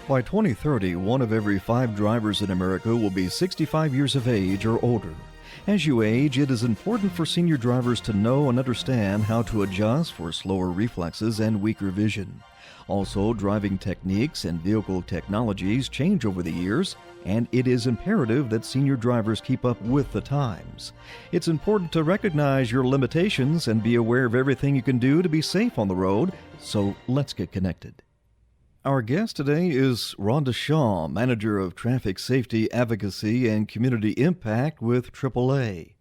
By 2030, one of every 5 drivers in America will be 65 years of age or older. As you age, it is important for senior drivers to know and understand how to adjust for slower reflexes and weaker vision. Also, driving techniques and vehicle technologies change over the years, and it is imperative that senior drivers keep up with the times. It's important to recognize your limitations and be aware of everything you can do to be safe on the road, so let's get connected. Our guest today is Rhonda Shaw, Manager of Traffic Safety, Advocacy, and Community Impact with AAA.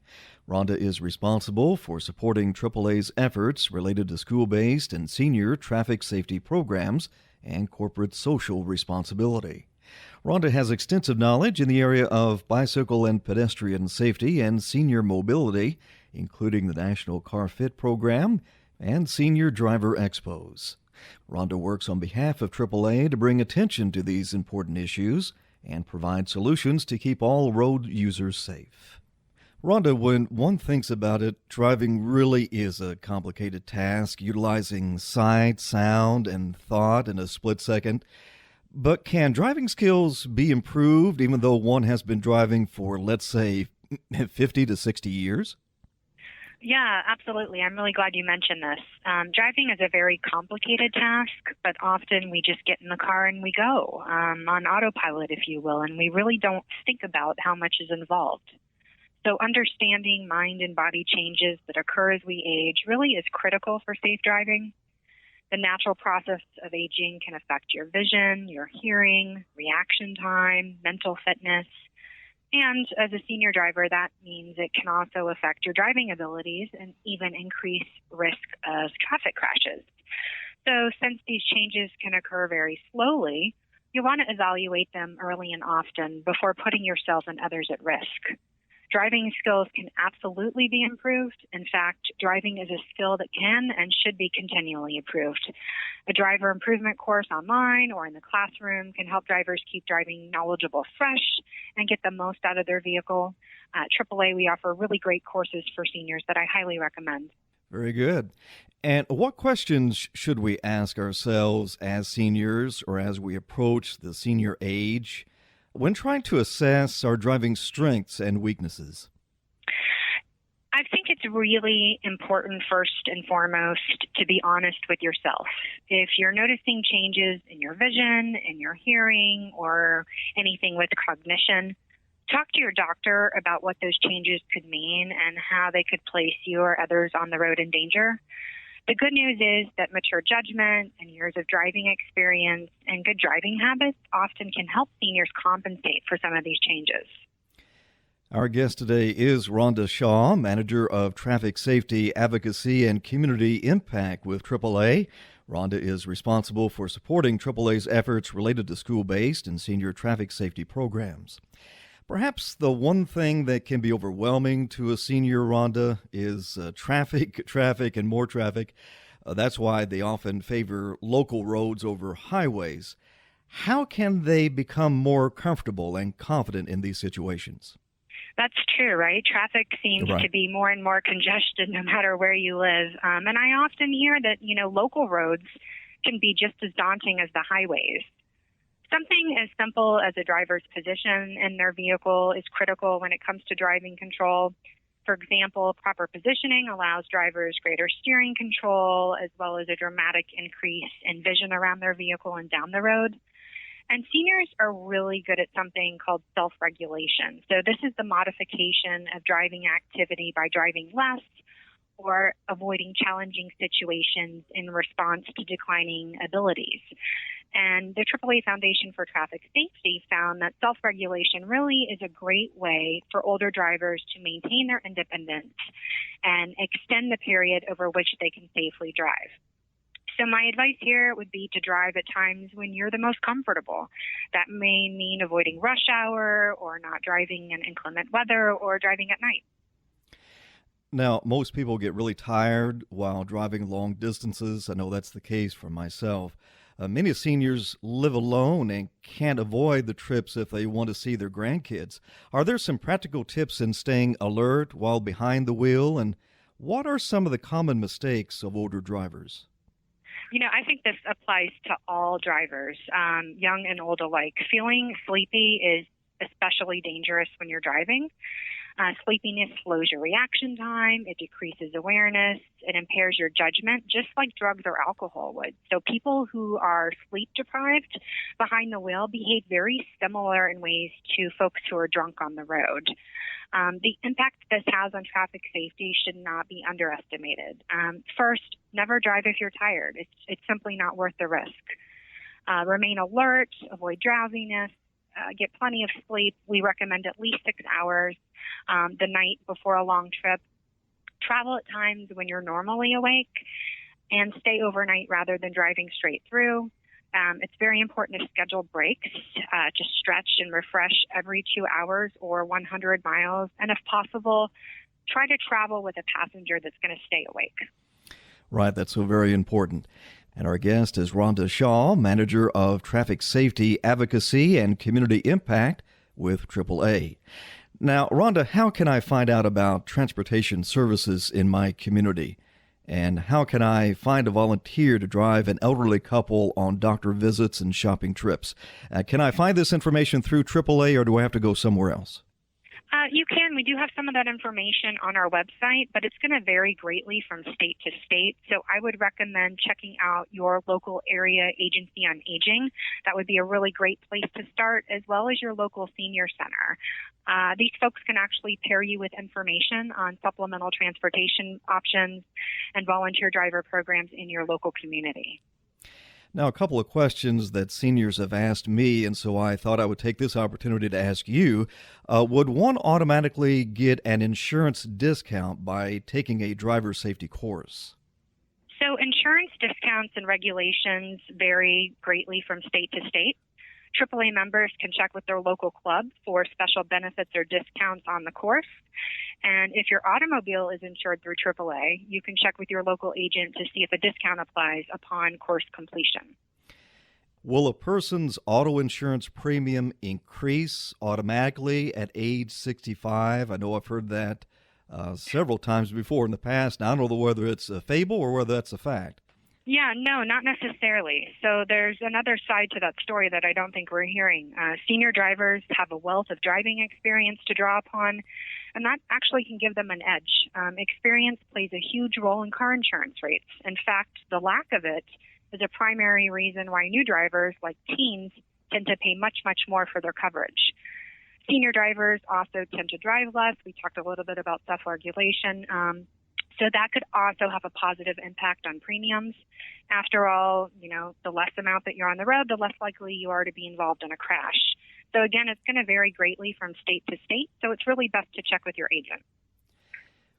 Rhonda is responsible for supporting AAA's efforts related to school-based and senior traffic safety programs and corporate social responsibility. Rhonda has extensive knowledge in the area of bicycle and pedestrian safety and senior mobility, including the National Car Fit program and Senior Driver Expos. Rhonda works on behalf of AAA to bring attention to these important issues and provide solutions to keep all road users safe. Rhonda, when one thinks about it, driving really is a complicated task, utilizing sight, sound, and thought in a split second. But can driving skills be improved even though one has been driving for, let's say, 50 to 60 years? Yeah, absolutely. I'm really glad you mentioned this. Driving is a very complicated task, but often we just get in the car and we go on autopilot, if you will, and we really don't think about how much is involved. So understanding mind and body changes that occur as we age really is critical for safe driving. The natural process of aging can affect your vision, your hearing, reaction time, mental fitness. And as a senior driver, that means it can also affect your driving abilities and even increase risk of traffic crashes. So since these changes can occur very slowly, you want to evaluate them early and often before putting yourself and others at risk. Driving skills can absolutely be improved. In fact, driving is a skill that can and should be continually improved. A driver improvement course online or in the classroom can help drivers keep driving knowledgeable fresh and get the most out of their vehicle. At AAA, we offer really great courses for seniors that I highly recommend. Very good. And what questions should we ask ourselves as seniors or as we approach the senior age when trying to assess our driving strengths and weaknesses? I think it's really important, first and foremost, to be honest with yourself. If you're noticing changes in your vision, in your hearing, or anything with cognition, talk to your doctor about what those changes could mean and how they could place you or others on the road in danger. The good news is that mature judgment and years of driving experience and good driving habits often can help seniors compensate for some of these changes. Our guest today is Rhonda Shaw, Manager of Traffic Safety, Advocacy, and Community Impact with AAA. Rhonda is responsible for supporting AAA's efforts related to school-based and senior traffic safety programs. Perhaps the one thing that can be overwhelming to a senior, Rhonda, is traffic, and more traffic. That's why they often favor local roads over highways. How can they become more comfortable and confident in these situations? That's true, right? Traffic seems to be more and more congested no matter where you live. And I often hear that, local roads can be just as daunting as the highways. Something as simple as a driver's position in their vehicle is critical when it comes to driving control. For example, proper positioning allows drivers greater steering control as well as a dramatic increase in vision around their vehicle and down the road. And seniors are really good at something called self-regulation. So this is the modification of driving activity by driving less or avoiding challenging situations in response to declining abilities. And the AAA Foundation for Traffic Safety found that self-regulation really is a great way for older drivers to maintain their independence and extend the period over which they can safely drive. So my advice here would be to drive at times when you're the most comfortable. That may mean avoiding rush hour or not driving in inclement weather or driving at night. Now, most people get really tired while driving long distances. I know that's the case for myself. Many seniors live alone and can't avoid the trips if they want to see their grandkids. Are there some practical tips in staying alert while behind the wheel? And what are some of the common mistakes of older drivers? I think this applies to all drivers, young and old alike. Feeling sleepy is especially dangerous when you're driving. Sleepiness slows your reaction time, it decreases awareness, it impairs your judgment, just like drugs or alcohol would. So people who are sleep deprived behind the wheel behave very similar in ways to folks who are drunk on the road. The impact this has on traffic safety should not be underestimated. First, never drive if you're tired. It's simply not worth the risk. Remain alert, avoid drowsiness, get plenty of sleep. We recommend at least 6 hours the night before a long trip. Travel at times when you're normally awake, and stay overnight rather than driving straight through. It's very important to schedule breaks to stretch and refresh every 2 hours or 100 miles. And if possible, try to travel with a passenger that's going to stay awake. Right, that's so very important. And our guest is Rhonda Shaw, Manager of Traffic Safety, Advocacy, and Community Impact with AAA. Now, Rhonda, how can I find out about transportation services in my community? And how can I find a volunteer to drive an elderly couple on doctor visits and shopping trips? Can I find this information through AAA, or do I have to go somewhere else? You can. We do have some of that information on our website, but it's going to vary greatly from state to state. So I would recommend checking out your local area agency on aging. That would be a really great place to start, as well as your local senior center. These folks can actually pair you with information on supplemental transportation options and volunteer driver programs in your local community. Now, a couple of questions that seniors have asked me, and so I thought I would take this opportunity to ask you. Would one automatically get an insurance discount by taking a driver safety course? So insurance discounts and regulations vary greatly from state to state. AAA members can check with their local club for special benefits or discounts on the course. And if your automobile is insured through AAA, you can check with your local agent to see if a discount applies upon course completion. Will a person's auto insurance premium increase automatically at age 65? I know I've heard that several times before in the past. Now, I don't know whether it's a fable or whether that's a fact. Yeah, no, not necessarily. So there's another side to that story that I don't think we're hearing. Senior drivers have a wealth of driving experience to draw upon, and that actually can give them an edge. Experience plays a huge role in car insurance rates. In fact, the lack of it is a primary reason why new drivers, like teens, tend to pay much, much more for their coverage. Senior drivers also tend to drive less. We talked a little bit about self-regulation. So that could also have a positive impact on premiums. After all, the less amount that you're on the road, the less likely you are to be involved in a crash. So again, it's going to vary greatly from state to state, so it's really best to check with your agent.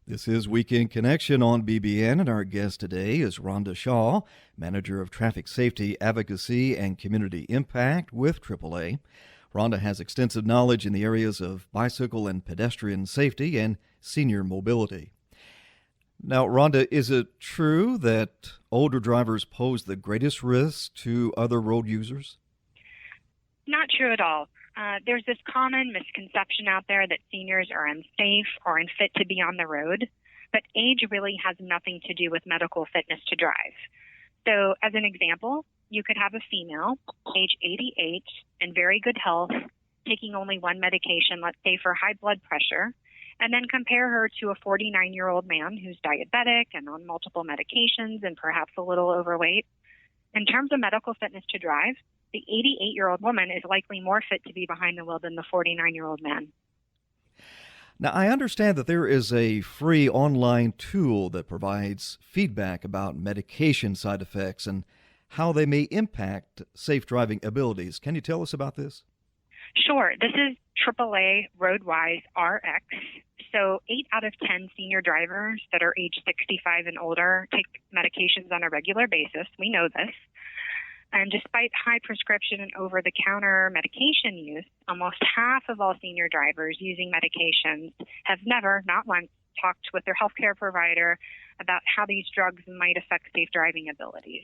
This is Weekend Connection on BBN, and our guest today is Rhonda Shaw, Manager of Traffic Safety, Advocacy, and Community Impact with AAA. Rhonda has extensive knowledge in the areas of bicycle and pedestrian safety and senior mobility. Now, Rhonda, is it true that older drivers pose the greatest risk to other road users? Not true at all. There's this common misconception out there that seniors are unsafe or unfit to be on the road, but age really has nothing to do with medical fitness to drive. So, as an example, you could have a female, age 88, in very good health, taking only one medication, let's say for high blood pressure, and then compare her to a 49-year-old man who's diabetic and on multiple medications and perhaps a little overweight. In terms of medical fitness to drive, the 88-year-old woman is likely more fit to be behind the wheel than the 49-year-old man. Now, I understand that there is a free online tool that provides feedback about medication side effects and how they may impact safe driving abilities. Can you tell us about this? Sure. This is AAA Roadwiserx. So 8 out of 10 senior drivers that are age 65 and older take medications on a regular basis. We know this. And despite high prescription and over-the-counter medication use, almost half of all senior drivers using medications have never, not once, talked with their healthcare provider about how these drugs might affect safe driving abilities.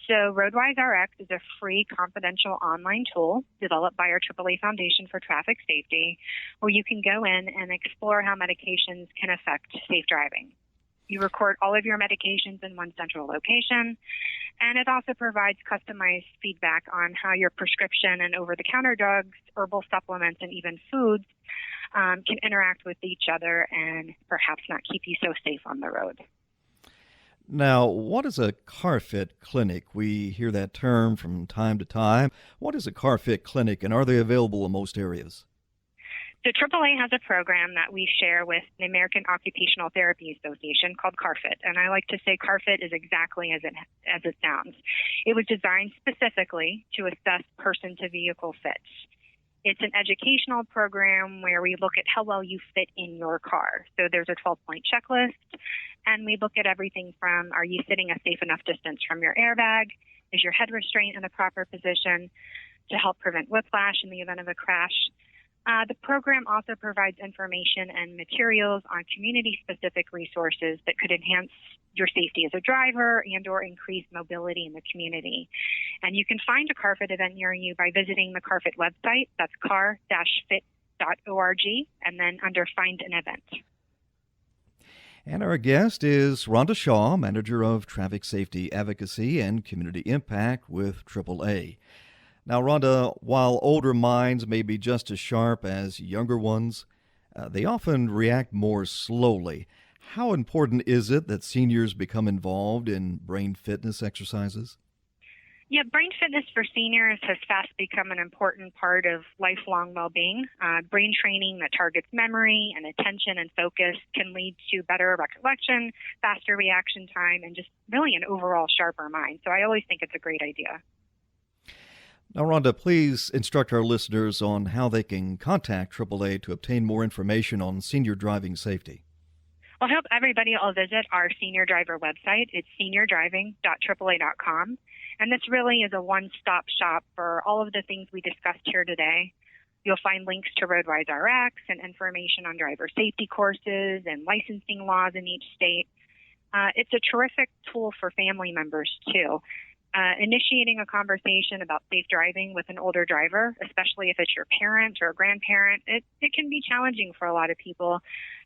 So Roadwiserx is a free, confidential online tool developed by our AAA Foundation for Traffic Safety, where you can go in and explore how medications can affect safe driving. You record all of your medications in one central location, and it also provides customized feedback on how your prescription and over-the-counter drugs, herbal supplements, and even foods can interact with each other and perhaps not keep you so safe on the road. Now, what is a CarFit clinic? We hear that term from time to time. What is a CarFit clinic, and are they available in most areas? So AAA has a program that we share with the American Occupational Therapy Association called CarFit, and I like to say CarFit is exactly as it sounds. It was designed specifically to assess person-to-vehicle fit. It's an educational program where we look at how well you fit in your car. So there's a 12-point checklist, and we look at everything from, are you sitting a safe enough distance from your airbag? Is your head restraint in the proper position to help prevent whiplash in the event of a crash? The program also provides information and materials on community-specific resources that could enhance your safety as a driver and or increase mobility in the community. And you can find a CarFit event near you by visiting the CarFit website. That's car-fit.org, and then under Find an Event. And our guest is Rhonda Shaw, Manager of Traffic Safety Advocacy and Community Impact with AAA. Now, Rhonda, while older minds may be just as sharp as younger ones, they often react more slowly. How important is it that seniors become involved in brain fitness exercises? Yeah, brain fitness for seniors has fast become an important part of lifelong well-being. Brain training that targets memory and attention and focus can lead to better recollection, faster reaction time, and just really an overall sharper mind. So I always think it's a great idea. Now, Rhonda, please instruct our listeners on how they can contact AAA to obtain more information on senior driving safety. Well, I hope everybody will visit our senior driver website. It's seniordriving.aaa.com. And this really is a one-stop shop for all of the things we discussed here today. You'll find links to Roadwiserx and information on driver safety courses and licensing laws in each state. It's a terrific tool for family members, too. Initiating a conversation about safe driving with an older driver, especially if it's your parent or a grandparent, it can be challenging for a lot of people.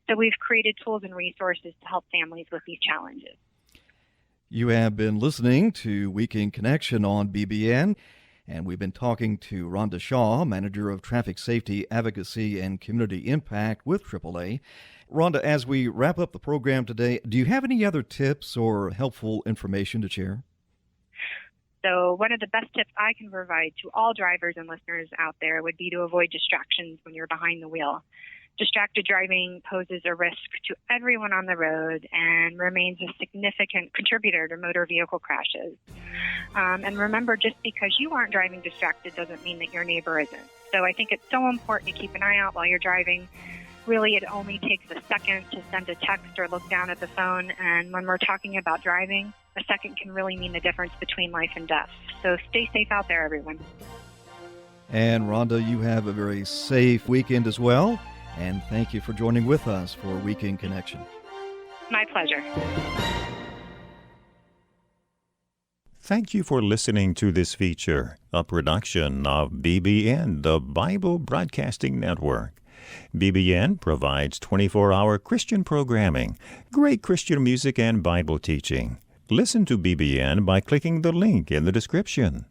So we've created tools and resources to help families with these challenges. You have been listening to Week in Connection on BBN, and we've been talking to Rhonda Shaw, Manager of Traffic Safety Advocacy and Community Impact with AAA. Rhonda, as we wrap up the program today, do you have any other tips or helpful information to share? So one of the best tips I can provide to all drivers and listeners out there would be to avoid distractions when you're behind the wheel. Distracted driving poses a risk to everyone on the road and remains a significant contributor to motor vehicle crashes. And remember, just because you aren't driving distracted doesn't mean that your neighbor isn't. So I think it's so important to keep an eye out while you're driving. Really, it only takes a second to send a text or look down at the phone. And when we're talking about driving, a second can really mean the difference between life and death. So stay safe out there, everyone. And Rhonda, you have a very safe weekend as well. And thank you for joining with us for Week in Connection. My pleasure. Thank you for listening to this feature, a production of BBN, the Bible Broadcasting Network. BBN provides 24-hour Christian programming, great Christian music, and Bible teaching. Listen to BBN by clicking the link in the description.